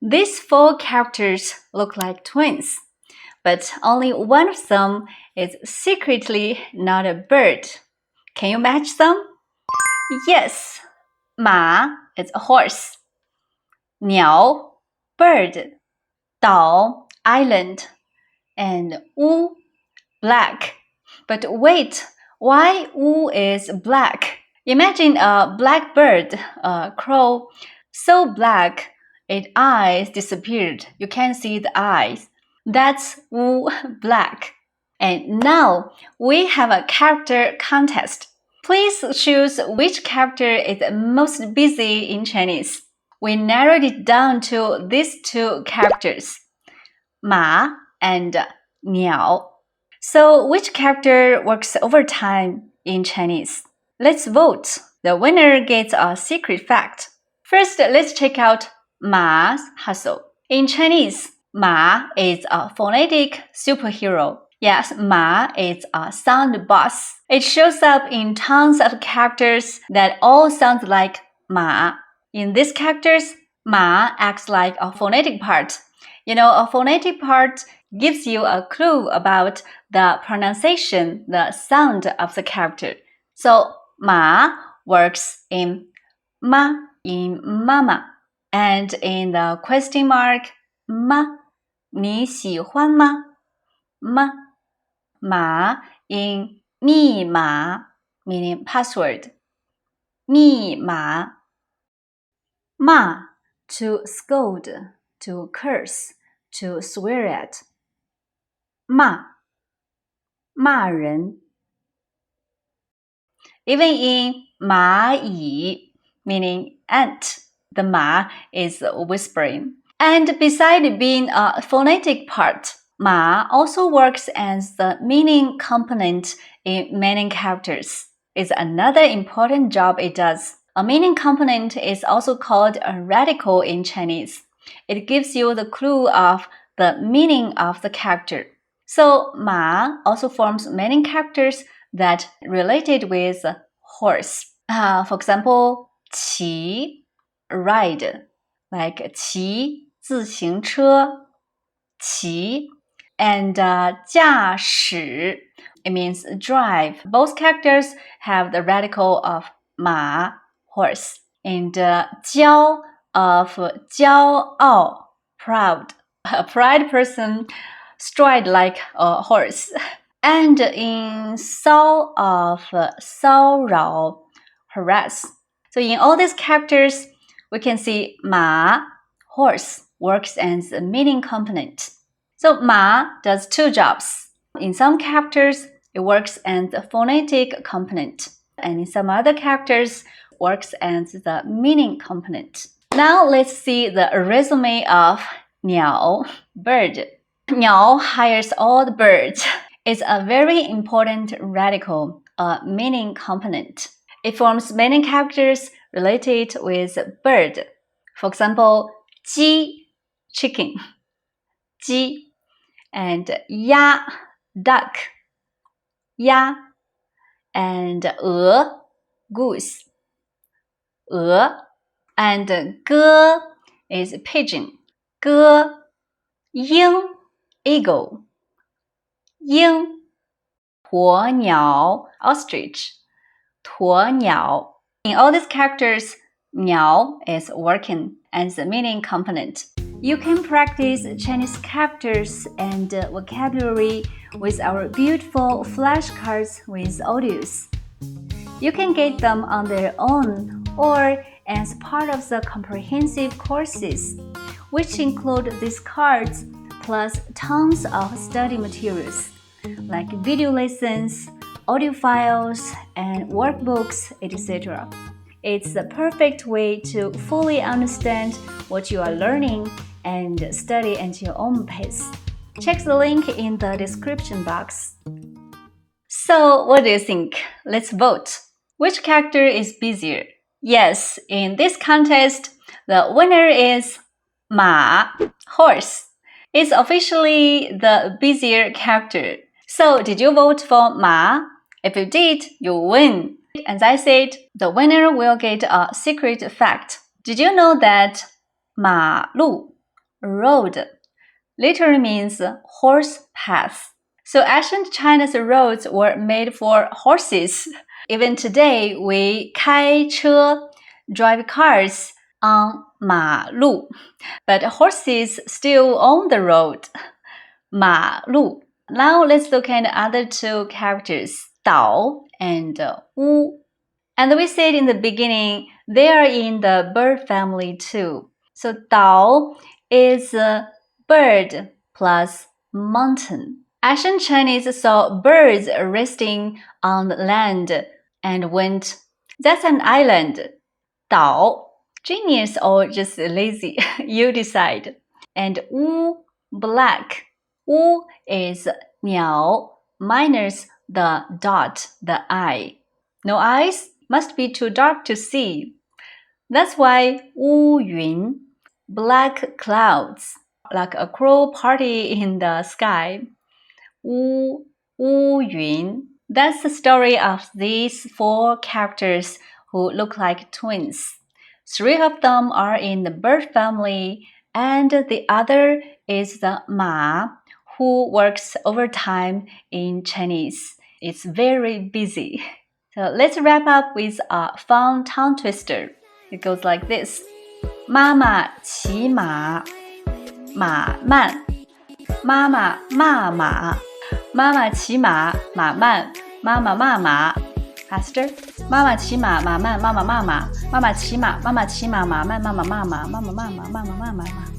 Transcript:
These 4 characters look like twins, but only one of them is secretly not a bird. Can you match them? Yes, 马 is a horse, 鸟 bird, 岛 island, and乌 black. But wait, why Wu is black? Imagine a black bird, a crow, so black its eyes disappeared. You can't see the eyes. That's Wu black. And now we have a character contest. Please choose which character is most busy in Chinese. We narrowed it down to these 2 characters, 马 and 鸟. So which character works overtime in Chinese? Let's vote. The winner gets a secret fact. First, let's check out 马's hustle. In Chinese, 马 is a phonetic superhero. Yes, 马 is a sound boss. It shows up in tons of characters that all sound like 马. In these characters, 马 acts like a phonetic part. You know, a phonetic part gives you a clue about the pronunciation, the sound of the character. So, 马 works in ma, in mama, and in the question mark, ma, 你喜欢吗? Ma, 马 in 密码, meaning password. 密码 骂 to scold, to curse, to swear at. 骂 骂人 Even in 蚂蚁 meaning ant, the 马 is whispering. And beside being a phonetic part, 马 also works as the meaning component in many characters. It's another important job it does. A meaning component is also called a radical in Chinese. It gives you the clue of the meaning of the character. So, 马 also forms many characters that related with horse. For example, 骑 ride, like 骑自行车骑 and 驾驶 it means drive. Both characters have the radical of 马 horse and 骄 of 骄傲 proud. A proud person stride like a horse. And in 骚 of 骚扰 harass. So in all these characters, we can see 马 horse works as a meaning component. So 马 does 2 jobs. In some characters, it works as a phonetic component, and in some other characters, works as the meaning component. Now let's see the resume of 鸟 bird. 鸟 hires all the birds. It's a very important radical, a meaning component. It forms many characters related with bird. For example, 鸡 chicken, 鸡 and 鸭 duck, 鸭 and 鹅 goose, 鹅 and 鸽 is pigeon, 鸽 鹰 eagle, 鹰 鸵鸟 ostrich, 鸵鸟 In all these characters, 鸟 is working as a meaning component. You can practice Chinese characters and vocabulary with our beautiful flashcards with audios. You can get them on their own or as part of the comprehensive courses, which include these cards plus tons of study materials like video lessons, audio files, and workbooks, etc. It's the perfect way to fully understand what you are learning and study at your own pace. Check the link in the description box. So, what do you think? Let's vote. Which character is busier? Yes, in this contest, the winner is 马 horse. It's officially the busier character. So, did you vote for 马? If you did, you win. As I said, the winner will get a secret fact. Did you know that 马路 road literally means horse path. So ancient China's roads were made for horses. Even today, we 开车, drive cars on 马路, but horses still own the road. 马路. Now let's look at the other two characters, 岛 and 乌. And we said in the beginning, they are in the bird family too. So 岛 is bird plus mountain. Ancient Chinese saw birds resting on the land and went, that's an island. 岛, genius or just lazy, you decide. And 乌, black. 乌 is 鸟 minus the dot, the eye. No eyes? Must be too dark to see. That's why 乌云, black clouds, like a crow party in the sky. 乌云. That's the story of these four characters who look like twins. 3 of them are in the bird family, and the other is the ma, who works overtime in Chinese. It's very busy. So let's wrap up with a fun tongue twister. It goes like this. 妈妈骑马，马慢。妈妈骂马，妈妈骑马，马慢。妈妈骂马。Faster. 妈妈骑马，马慢，妈妈骂马。妈妈骑马，马慢，妈妈骂马。妈妈骂马，妈妈骂马，妈妈骂马。